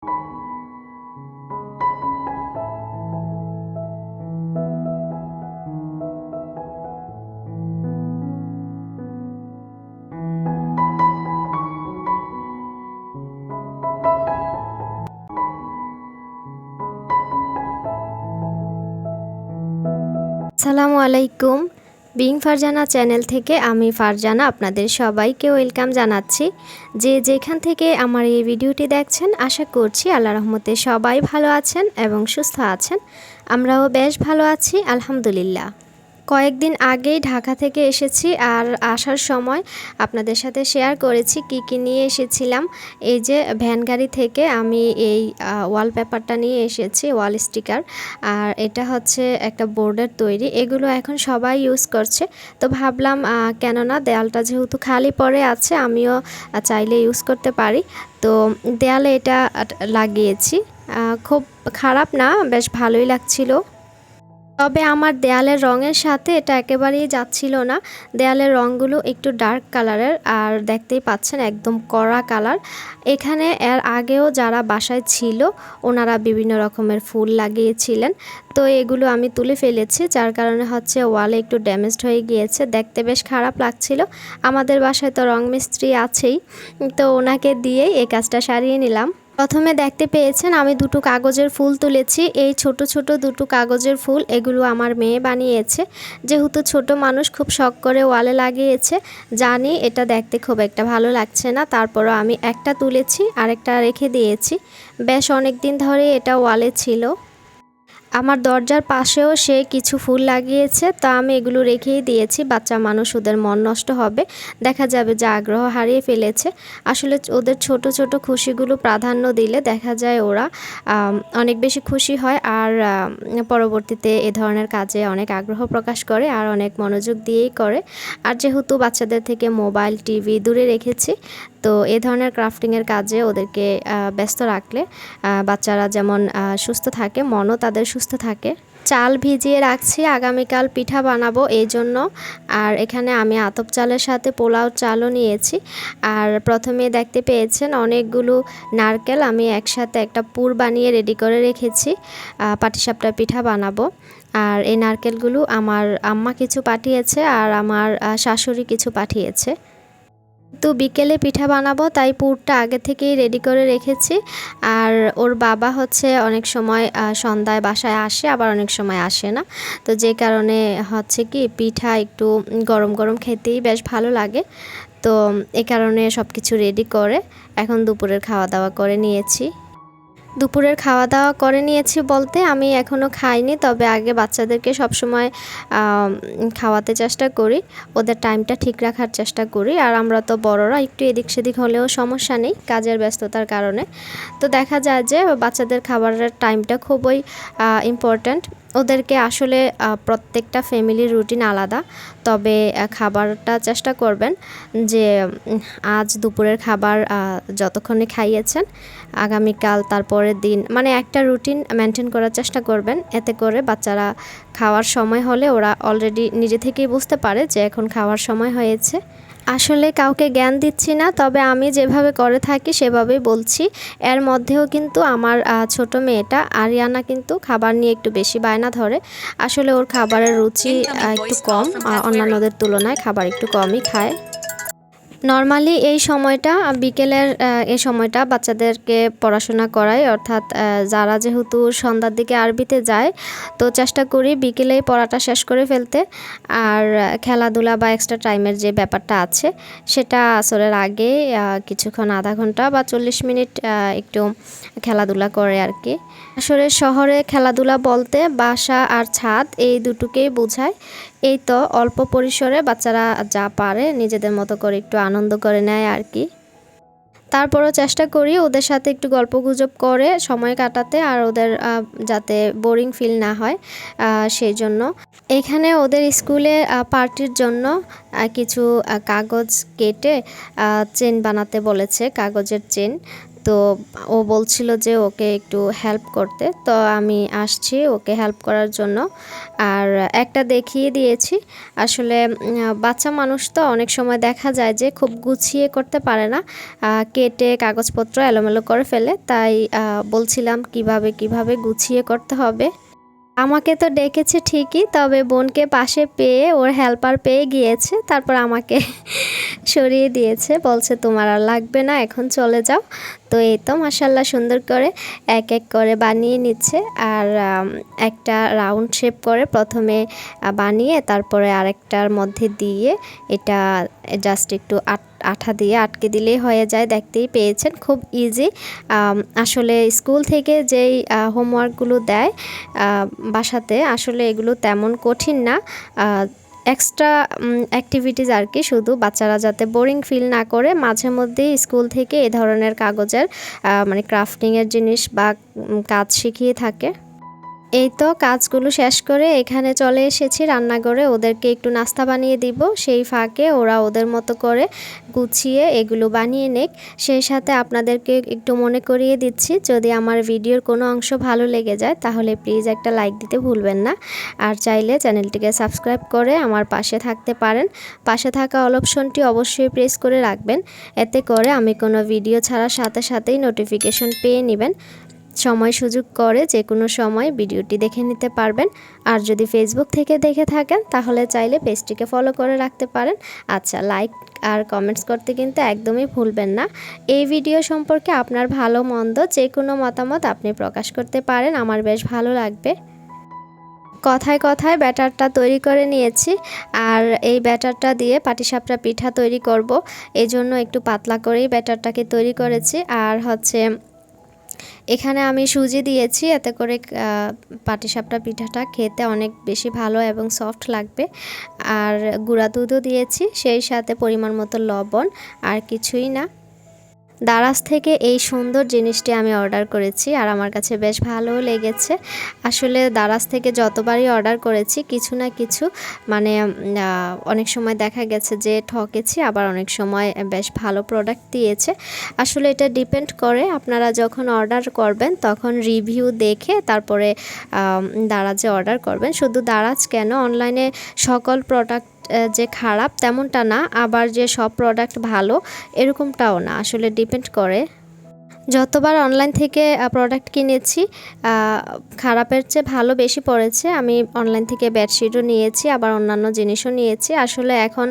আসসালামু আলাইকুম। Being Farzana channel থেকে আমি ফারজানা আপনাদের সবাইকে ওয়েলকাম জানাচ্ছি। যে যেখান থেকে আমার এই ভিডিওটি দেখছেন, আশা করছি আল্লাহর রহমতে সবাই ভালো আছেন এবং সুস্থ আছেন। আমরাও বেশ ভালো আছি আলহামদুলিল্লাহ। কয়েকদিন আগেই ঢাকা থেকে এসেছি, আর আসার সময় আপনাদের সাথে শেয়ার করেছি কি নিয়ে এসেছিলাম। এই যে ভ্যান গাড়ি থেকে আমি এই ওয়ালপেপারটা নিয়ে এসেছি, ওয়াল স্টিকার। আর এটা হচ্ছে একটা বোর্ডের তৈরি, এগুলো এখন সবাই ইউজ করছে। তো ভাবলাম কেননা দেয়ালটা যেহেতু খালি পড়ে আছে, আমিও চাইলে ইউজ করতে পারি। তো দেয়ালে এটা লাগিয়েছি। খুব খারাপ না, বেশ ভালোই লাগছিল। তবে আমার দেয়ালের রঙের সাথে এটা একেবারেই যাচ্ছিল না। দেয়ালের রঙগুলো একটু ডার্ক কালারের, আর দেখতেই পাচ্ছেন একদম কড়া কালার। এখানে এর আগেও যারা বাসায় ছিল ওনারা বিভিন্ন রকমের ফুল লাগিয়েছিলেন, তো এগুলো আমি তুলে ফেলেছি, যার কারণে হচ্ছে ওয়ালে একটু ড্যামেজড হয়ে গিয়েছে, দেখতে বেশ খারাপ লাগছিল। আমাদের বাসায় তো রং মিস্ত্রি আছেই, তো ওনাকে দিয়েই এই কাজটা সারিয়ে নিলাম। প্রথমে দেখতে পেয়েছেন আমি দুটো কাগজের ফুল তুলেছি। এই ছোট ছোট দুটো কাগজের ফুল, এগুলো আমার মেয়ে বানিয়েছে। যেহেতু ছোট মানুষ, খুব শখ করে ওয়ালে লাগিয়েছে। জানি এটা দেখতে খুব একটা ভালো লাগছে না, তারপরও আমি একটা তুলেছি, আরেকটা রেখে দিয়েছি। বেশ অনেক দিন ধরে এটা ওয়ালে ছিল। আমার দরজার পাশেও সে কিছু ফুল লাগিয়েছে, তা আমি এগুলো রেখেই দিয়েছি। বাচ্চা মানুষ, ওদের মন নষ্ট হবে, দেখা যাবে যে আগ্রহ হারিয়ে ফেলেছে। আসলে ওদের ছোট ছোট খুশিগুলো প্রাধান্য দিলে দেখা যায় ওরা অনেক বেশি খুশি হয়, আর পরবর্তীতে এ ধরনের কাজে অনেক আগ্রহ প্রকাশ করে, আর অনেক মনোযোগ দিয়েই করে। আর যেহেতু বাচ্চাদের থেকে মোবাইল, টিভি দূরে রেখেছি, তো এ ধরনের ক্রাফটিংয়ের কাজে ওদেরকে ব্যস্ত রাখলে বাচ্চারা যেমন সুস্থ থাকে, মনও তাদের সুস্থ থাকে। চাল ভিজিয়ে রাখছি, আগামীকাল পিঠা বানাবো এই জন্য। আর এখানে আমি আতপ চালের সাথে পোলাও চালও নিয়েছি। আর প্রথমে দেখতে পেয়েছেন অনেকগুলো নারকেল আমি একসাথে একটা পুর বানিয়ে রেডি করে রেখেছি, পাটিসাপটা পিঠা বানাবো। আর এই নারকেলগুলো আমার আম্মা কিছু পাঠিয়েছে, আর আমার শাশুড়ি কিছু পাঠিয়েছে। তো বিকেলে পিঠা বানাবো, তাই পুরটা আগে থেকেই রেডি করে রেখেছি। আর ওর বাবা হচ্ছে অনেক সময় সন্ধ্যায় বাসায় আসে, আবার অনেক সময় আসে না। তো যে কারণে হচ্ছে কি পিঠা একটু গরম গরম খেতেই বেশ ভালো লাগে। তো এ কারণে সব কিছু রেডি করে এখন দুপুরের খাওয়া দাওয়া করে নিয়েছি। দুপুরের খাওয়া দাওয়া করে নিয়েছি বলতে আমি এখনও খাইনি, তবে আগে বাচ্চাদেরকে সবসময় খাওয়াতে চেষ্টা করি, ওদের টাইমটা ঠিক রাখার চেষ্টা করি। আর আমরা তো বড়রা, একটু এদিক সেদিক হলেও সমস্যা নেই কাজের ব্যস্ততার কারণে। তো দেখা যায় যে বাচ্চাদের খাবারের টাইমটা খুবই ইম্পর্ট্যান্ট। ওদেরকে আসলে প্রত্যেকটা ফ্যামিলির রুটিন আলাদা, তবে খাবারটা চেষ্টা করবেন যে আজ দুপুরের খাবার যতক্ষণে খাইয়েছেন আগামীকাল তারপরের দিন, মানে একটা রুটিন মেনটেন করার চেষ্টা করবেন। এতে করে বাচ্চারা খাওয়ার সময় হলে ওরা অলরেডি নিজে থেকেই বুঝতে পারে যে এখন খাওয়ার সময় হয়েছে। আসলে কাউকে জ্ঞান দিচ্ছি না, তবে আমি যেভাবে করে থাকি সেভাবেই বলছি। এর মধ্যেও কিন্তু আমার ছোট মেয়েটা আরিয়ানা কিন্তু খাবার নিয়ে একটু বেশি বায়না ধরে। আসলে ওর খাবারের রুচি একটু কম, অন্যান্যদের তুলনায় খাবার একটু কমই খায়। নর্মালি এই সময়টা বিকেলের এই সময়টা বাচ্চাদেরকে পড়াশোনা করাই, অর্থাৎ যারা যেহেতু সন্ধ্যার দিকে আরবিতে যায়, তো চেষ্টা করি বিকেলেই পড়াটা শেষ করে ফেলতে। আর খেলাধুলা বা এক্সট্রা টাইমের যে ব্যাপারটা আছে সেটা আসরের আগে কিছুক্ষণ, আধা ঘন্টা বা 40 মিনিট একটু খেলাধুলা করে আর কি। আসলে শহরে খেলাধুলা বলতে বাসা আর ছাদ এই দুটোকেই বোঝায়। এই তো অল্প পরিসরে বাচ্চারা যা পারে নিজেদের মতো করে একটু আনন্দ করে নেয় আর কি। তারপরও চেষ্টা করি ওদের সাথে একটু গল্পগুজব করে সময় কাটাতে, আর ওদের যাতে বোরিং ফিল না হয় সেই জন্য। এখানে ওদের স্কুলে পার্টির জন্য কিছু কাগজ কেটে চেন বানাতে বলেছে, কাগজের চেন। তো ও বলছিল যে ওকে একটু হেল্প করতে, তো আমি আসছি ওকে হেল্প করার জন্য। আর একটা দেখিয়ে দিয়েছি। আসলে বাচ্চা মানুষ তো অনেক সময় দেখা যায় যে খুব গুছিয়ে করতে পারে না, কেটে কাগজপত্র এলোমেলো করে ফেলে। তাই বলছিলাম কিভাবে গুছিয়ে করতে হবে। আমাকে তো ডেকেছে ঠিকই, তবে বোনকে পাশে পেয়ে ওর হেল্পার পেয়ে গিয়েছে, তারপর আমাকে সরিয়ে দিয়েছে, বলছে তোমার আর লাগবে না, এখন চলে যাও। তো এই তো মাশাল্লাহ সুন্দর করে এক এক করে বানিয়ে নিচ্ছে। আর একটা রাউন্ড শেপ করে প্রথমে বানিয়ে তারপরে আরেকটার মধ্যে দিয়ে এটা জাস্ট একটু আঠা দিয়ে আটকে দিলেই হয়ে যায়। দেখতেই পেয়েছেন খুব ইজি। আসলে স্কুল থেকে যেই হোমওয়ার্কগুলো দেয় বাসাতে, আসলে এগুলো তেমন কঠিন না, এক্সট্রা অ্যাক্টিভিটিস আর কি। শুধু বাচ্চারা যাতে বোরিং ফিল না করে, মাঝে মধ্যেই স্কুল থেকে এ ধরনের কাগজের মানে ক্রাফটিংয়ের জিনিস বা কাজ শিখিয়ে থাকে। এই তো কাজগুলো শেষ করে এখানে চলে এসেছি রান্নাঘরে, ওদেরকে একটু নাস্তা বানিয়ে দিব। সেই ফাঁকে ওরা ওদের মতো করে গুছিয়ে এগুলো বানিয়ে নেক। সেই সাথে আপনাদেরকে একটু মনে করিয়ে দিচ্ছি, যদি আমার ভিডিওর কোনো অংশ ভালো লেগে যায় তাহলে প্লিজ একটা লাইক দিতে ভুলবেন না। আর চাইলে চ্যানেলটিকে সাবস্ক্রাইব করে আমার পাশে থাকতে পারেন। পাশে থাকা অল অপশনটি অবশ্যই প্রেস করে রাখবেন, এতে করে আমি কোনো ভিডিও ছাড়ার সাথে সাথেই নোটিফিকেশন পেয়ে নেবেন। সময় সুযোগ করে যে কোনো সময় ভিডিওটি দেখে নিতে পারবেন। আর যদি ফেসবুক থেকে দেখে থাকেন তাহলে চাইলে পেজটিকে ফলো করে রাখতে পারেন। আচ্ছা, লাইক আর কমেন্টস করতে কিন্তু একদমই ভুলবেন না। এই ভিডিও সম্পর্কে আপনার ভালো মন্দ যে কোনো মতামত আপনি প্রকাশ করতে পারেন, আমার বেশ ভালো লাগবে। কথায় কথায় ব্যাটারটা তৈরি করে নিয়েছি। আর এই ব্যাটারটা দিয়ে পাটিসাপটা পিঠা তৈরি করব, এই জন্য একটু পাতলা করেই ব্যাটারটাকে তৈরি করেছি। আর হচ্ছে এখানে আমি সুজি দিয়েছি, এতে করে পাটিসাপটা পিঠাটা খেতে অনেক বেশি ভালো এবং সফট লাগবে। আর গুঁড়া দুধও দিয়েছি, সেই সাথে পরিমাণ মতো লবণ, আর কিছুই না। দারাজ থেকে এই সুন্দর জিনিসটি আমি অর্ডার করেছি, আর আমার কাছে বেশ ভালো লেগেছে। আসলে দারাজ থেকে যতবারই অর্ডার করেছি কিছু না কিছু মানে অনেক সময় দেখা গেছে যে ঠকেছি, আবার অনেক সময় বেশ ভালো প্রোডাক্ট দিয়েছে। আসলে এটা ডিপেন্ড করে, আপনারা যখন অর্ডার করবেন তখন রিভিউ দেখে তারপরে দারাজে অর্ডার করবেন। শুধু দারাজ কেন, অনলাইনে সকল প্রোডাক্ট যে খারাপ তেমনটা না, আবার যে সব প্রোডাক্ট ভালো এরকমটাও না, আসলে ডিপেন্ড করে। যতবার অনলাইন থেকে প্রোডাক্ট কিনেছি খারাপের চেয়ে ভালো বেশি পড়েছে। আমি অনলাইন থেকে বেডশিটও নিয়েছি, আবার অন্যান্য জিনিসও নিয়েছি। আসলে এখন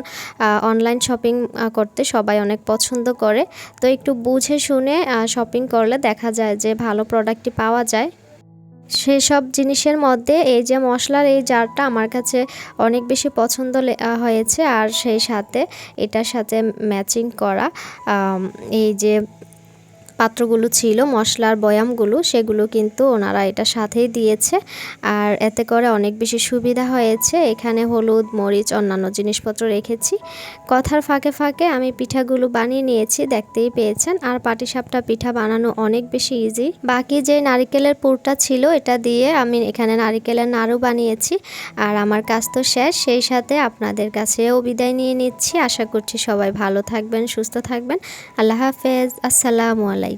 অনলাইন শপিং করতে সবাই অনেক পছন্দ করে, তো একটু বুঝে শুনে শপিং করলে দেখা যায় যে ভালো প্রোডাক্টই পাওয়া যায়। সেসব জিনিসের মধ্যে এই যে মশলার এই জারটা আমার কাছে অনেক বেশি পছন্দ হয়েছে। আর সেই সাথে এটার সাথে ম্যাচিং করা এই যে পাত্রগুলো ছিল, মশলার বয়ামগুলো, সেগুলো কিন্তু ওনারা এটার সাথেই দিয়েছে। আর এতে করে অনেক বেশি সুবিধা হয়েছে। এখানে হলুদ, মরিচ, অন্যান্য জিনিসপত্র রেখেছি। কথার ফাঁকে ফাঁকে আমি পিঠাগুলো বানিয়ে নিয়েছি, দেখতেই পেয়েছেন। আর পাটিসাপটা পিঠা বানানো অনেক বেশি ইজি। বাকি যে নারিকেলের পুরটা ছিল এটা দিয়ে আমি এখানে নারিকেলের নাড়ু বানিয়েছি। আর আমার কাজ তো শেষ, সেই সাথে আপনাদের কাছেও বিদায় নিয়ে নিচ্ছি। আশা করছি সবাই ভালো থাকবেন, সুস্থ থাকবেন। আল্লাহ হাফেজ, আসসালামু আলাইকুম।